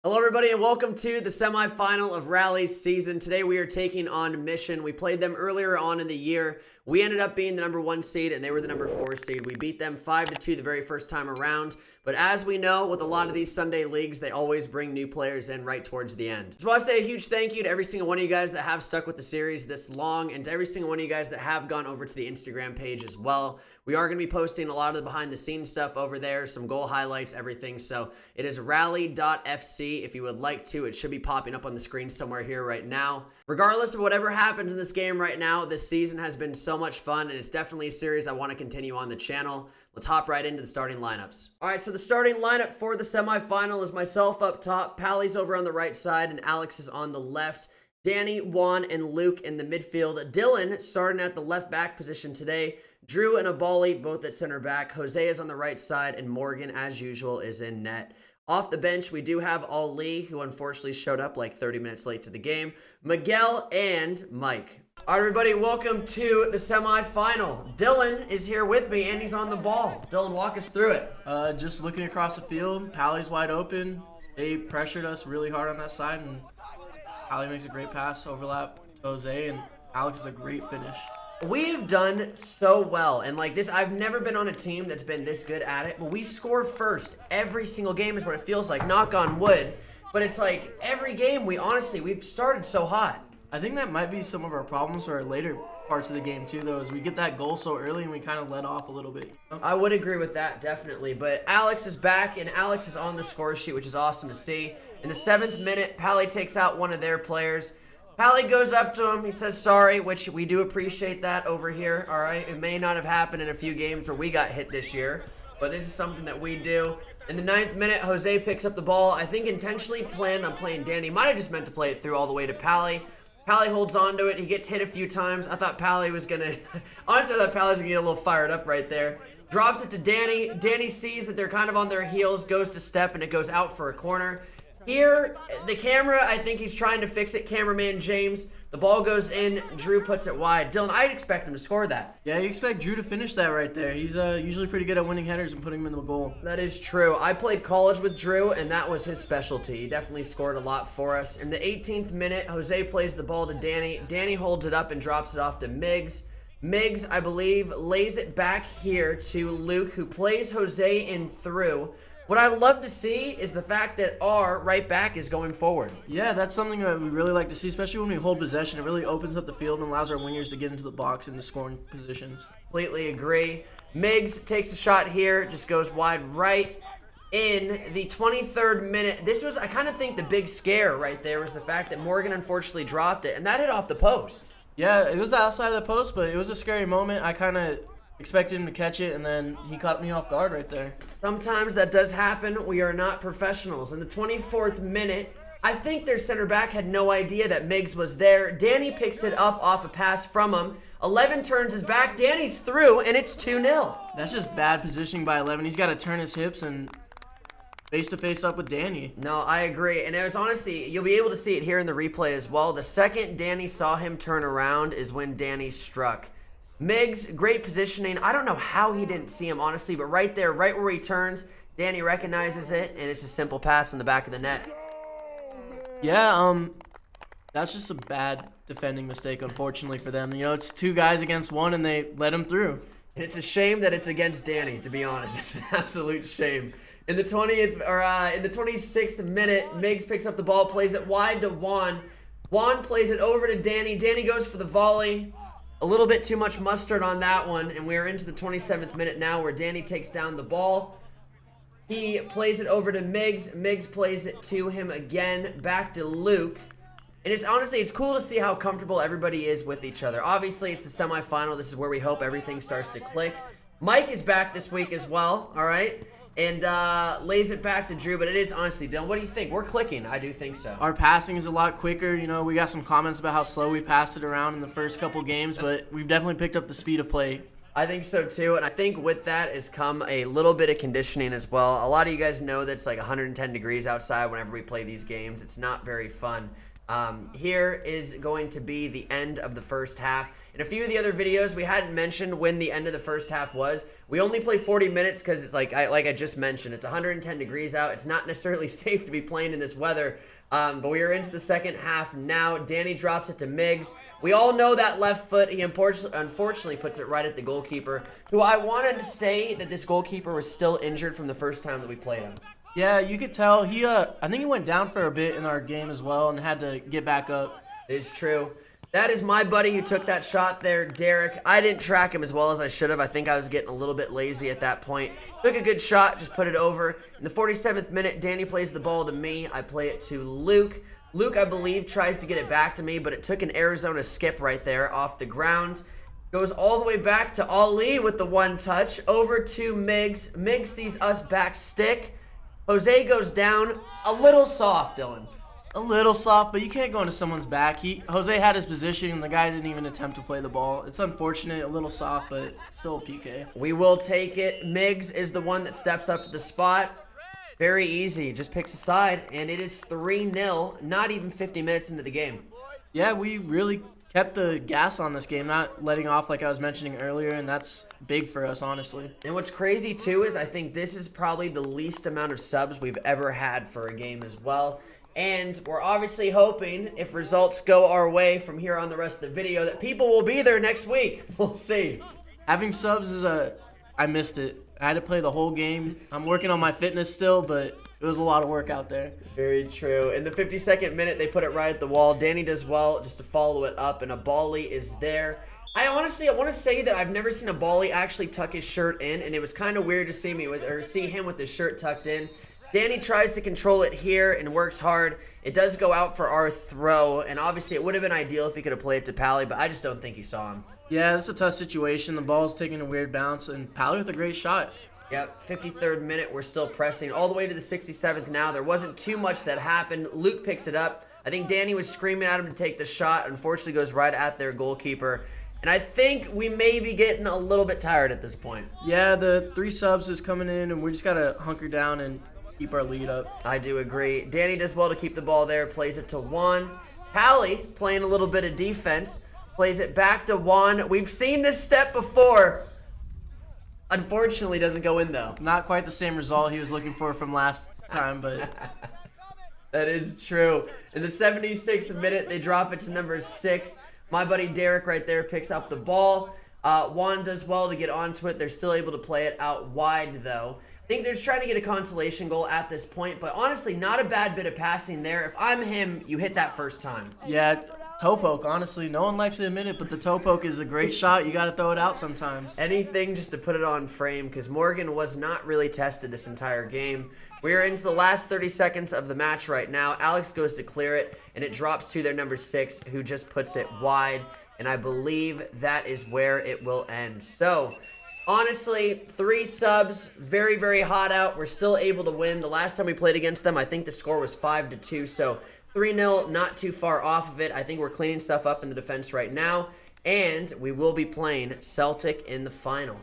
Hello everybody and welcome to the semifinal of Rally's season. Today we are taking on Mission. We played them earlier on in the year. We ended up being the number 1 seed and they were the number 4 seed. We beat them 5-2 the very first time around. But as we know, with a lot of these Sunday leagues, they always bring new players in right towards the end. Just want to say a huge thank you to every single one of you guys that have stuck with the series this long, and to every single one of you guys that have gone over to the Instagram page as well. We are going to be posting a lot of the behind the scenes stuff over there, some goal highlights, everything. So it is rally.fc if you would like to. It should be popping up on the screen somewhere here right now. Regardless of whatever happens in this game right now, this season has been so much fun, and it's definitely a series I want to continue on the channel. Let's hop right into the starting lineups. All right, so the starting lineup for the semifinal is myself up top, Pally's over on the right side, and Alex is on the left. Danny, Juan, and Luke in the midfield. Dylan starting at the left back position today. Drew and Abali both at center back. Jose is on the right side, and Morgan, as usual, is in net. Off the bench, we do have Ali, who unfortunately showed up like 30 minutes late to the game, Miguel, and Mike. All right, everybody, welcome to the semifinal. Dylan is here with me, and he's on the ball. Dylan, walk us through it. Just looking across the field, Pally's wide open. They pressured us really hard on that side, and Pally makes a great pass, overlap to Jose, and Alex is a great finish. We have done so well, and like this, I've never been on a team that's been this good at it, but we score first every single game is what it feels like, knock on wood, but it's like every game we've started so hot. I think that might be some of our problems for our later parts of the game too, though, is we get that goal so early and we kind of let off a little bit. You know? I would agree with that, definitely, but Alex is back, and Alex is on the score sheet, which is awesome to see. In the 7th minute, Pally takes out one of their players. Pally goes up to him, he says sorry, which we do appreciate that over here, all right? It may not have happened in a few games where we got hit this year, but this is something that we do. In the 9th minute, Jose picks up the ball, I think intentionally planned on playing Danny. Might have just meant to play it through all the way to Pally. Pally holds on to it, he gets hit a few times. I thought Pally was gonna, honestly I thought Pally was gonna get a little fired up right there. Drops it to Danny, Danny sees that they're kind of on their heels, goes to step, and it goes out for a corner. Here, the camera, I think he's trying to fix it. Cameraman James, the ball goes in. Drew puts it wide. Dylan, I'd expect him to score that. Yeah, you expect Drew to finish that right there. He's usually pretty good at winning headers and putting them in the goal. That is true. I played college with Drew, and that was his specialty. He definitely scored a lot for us. In the 18th minute, Jose plays the ball to Danny. Danny holds it up and drops it off to Miggs. Miggs, I believe, lays it back here to Luke, who plays Jose in through. What I love to see is the fact that our right back is going forward. Yeah, that's something that we really like to see, especially when we hold possession. It really opens up the field and allows our wingers to get into the box and the scoring positions. Completely agree. Miggs takes a shot here, just goes wide right. In the 23rd minute, this was, I kind of think the big scare right there was the fact that Morgan unfortunately dropped it, and that hit off the post. Yeah, it was outside of the post, but it was a scary moment. I kind of expected him to catch it, and then he caught me off guard right there. Sometimes that does happen. We are not professionals. In the 24th minute, I think their center back had no idea that Miggs was there. Danny picks it up off a pass from him. 11 turns his back. Danny's through, and it's 2-0. That's just bad positioning by 11. He's got to turn his hips and face-to-face up with Danny. No, I agree. And it was honestly, you'll be able to see it here in the replay as well. The second Danny saw him turn around is when Danny struck. Miggs, great positioning. I don't know how he didn't see him, honestly, but right there, right where he turns, Danny recognizes it, and it's a simple pass in the back of the net. Yeah, that's just a bad defending mistake, unfortunately, for them. You know, it's 2 guys against 1, and they let him through. And it's a shame that it's against Danny, to be honest. It's an absolute shame. In the 26th minute, Miggs picks up the ball, plays it wide to Juan. Juan plays it over to Danny. Danny goes for the volley. A little bit too much mustard on that one, and we're into the 27th minute now where Danny takes down the ball. He plays it over to Miggs. Miggs plays it to him again, back to Luke. And it's honestly, it's cool to see how comfortable everybody is with each other. Obviously, it's the semifinal. This is where we hope everything starts to click. Mike is back this week as well, all right? And lays it back to Drew, but it is honestly, Dylan, what do you think? We're clicking. I do think so. Our passing is a lot quicker. You know, we got some comments about how slow we passed it around in the first couple games, but we've definitely picked up the speed of play. I think so too, and I think with that has come a little bit of conditioning as well. A lot of you guys know that it's like 110 degrees outside whenever we play these games. It's not very fun. Here is going to be the end of the first half. In a few of the other videos, we hadn't mentioned when the end of the first half was. We only play 40 minutes because it's like I just mentioned, it's 110 degrees out. It's not necessarily safe to be playing in this weather. But we are into the second half now. Danny drops it to Miggs. We all know that left foot. He unfortunately puts it right at the goalkeeper, who I wanted to say that this goalkeeper was still injured from the first time that we played him. Yeah, you could tell. I think he went down for a bit in our game as well and had to get back up. It's true. That is my buddy who took that shot there, Derek. I didn't track him as well as I should have. I think I was getting a little bit lazy at that point. Took a good shot, just put it over. In the 47th minute, Danny plays the ball to me. I play it to Luke. Luke, I believe, tries to get it back to me, but it took an Arizona skip right there off the ground. Goes all the way back to Ali with the one touch. Over to Miggs. Miggs sees us back stick. Jose goes down. A little soft, Dylan. A little soft, but you can't go into someone's back. Jose had his position, and the guy didn't even attempt to play the ball. It's unfortunate, a little soft, but still a PK. We will take it. Miggs is the one that steps up to the spot. Very easy. Just picks a side, and it is 3-0, not even 50 minutes into the game. Yeah, we really kept the gas on this game, not letting off like I was mentioning earlier, and that's big for us, honestly. And what's crazy, too, is I think this is probably the least amount of subs we've ever had for a game as well. And we're obviously hoping, if results go our way from here on the rest of the video, that people will be there next week. We'll see. Having subs is I missed it. I had to play the whole game. I'm working on my fitness still, but it was a lot of work out there. Very true. In the 52nd minute, they put it right at the wall. Danny does well just to follow it up, and a Bali is there. I want to say that I've never seen a Bali actually tuck his shirt in, and it was kind of weird to see him with his shirt tucked in. Danny tries to control it here and works hard. It does go out for our throw, and obviously it would have been ideal if he could have played it to Pally, but I just don't think he saw him. Yeah, it's a tough situation. The ball's taking a weird bounce, and Pally with a great shot. Yep, 53rd minute, we're still pressing all the way to the 67th now. There wasn't too much that happened. Luke picks it up. I think Danny was screaming at him to take the shot. Unfortunately, goes right at their goalkeeper. And I think we may be getting a little bit tired at this point. Yeah, the 3 subs is coming in, and we just got to hunker down and keep our lead up. I do agree. Danny does well to keep the ball there, plays it to Juan. Pally, playing a little bit of defense, plays it back to Juan. We've seen this step before. Unfortunately, doesn't go in, though. Not quite the same result he was looking for from last time, but... That is true. In the 76th minute, they drop it to number 6. My buddy Derek right there picks up the ball. Juan does well to get onto it. They're still able to play it out wide, though. I think they're just trying to get a consolation goal at this point, but honestly, not a bad bit of passing there. If I'm him, you hit that first time. Yeah, toe poke, honestly. No one likes to admit it, but the toe poke is a great shot. You got to throw it out sometimes. Anything just to put it on frame, because Morgan was not really tested this entire game. We are into the last 30 seconds of the match right now. Alex goes to clear it, and it drops to their number 6, who just puts it wide, and I believe that is where it will end. So... honestly, 3 subs, very, very hot out. We're still able to win. The last time we played against them, I think the score was 5-2, so 3-0, not too far off of it. I think we're cleaning stuff up in the defense right now, and we will be playing Celtic in the final.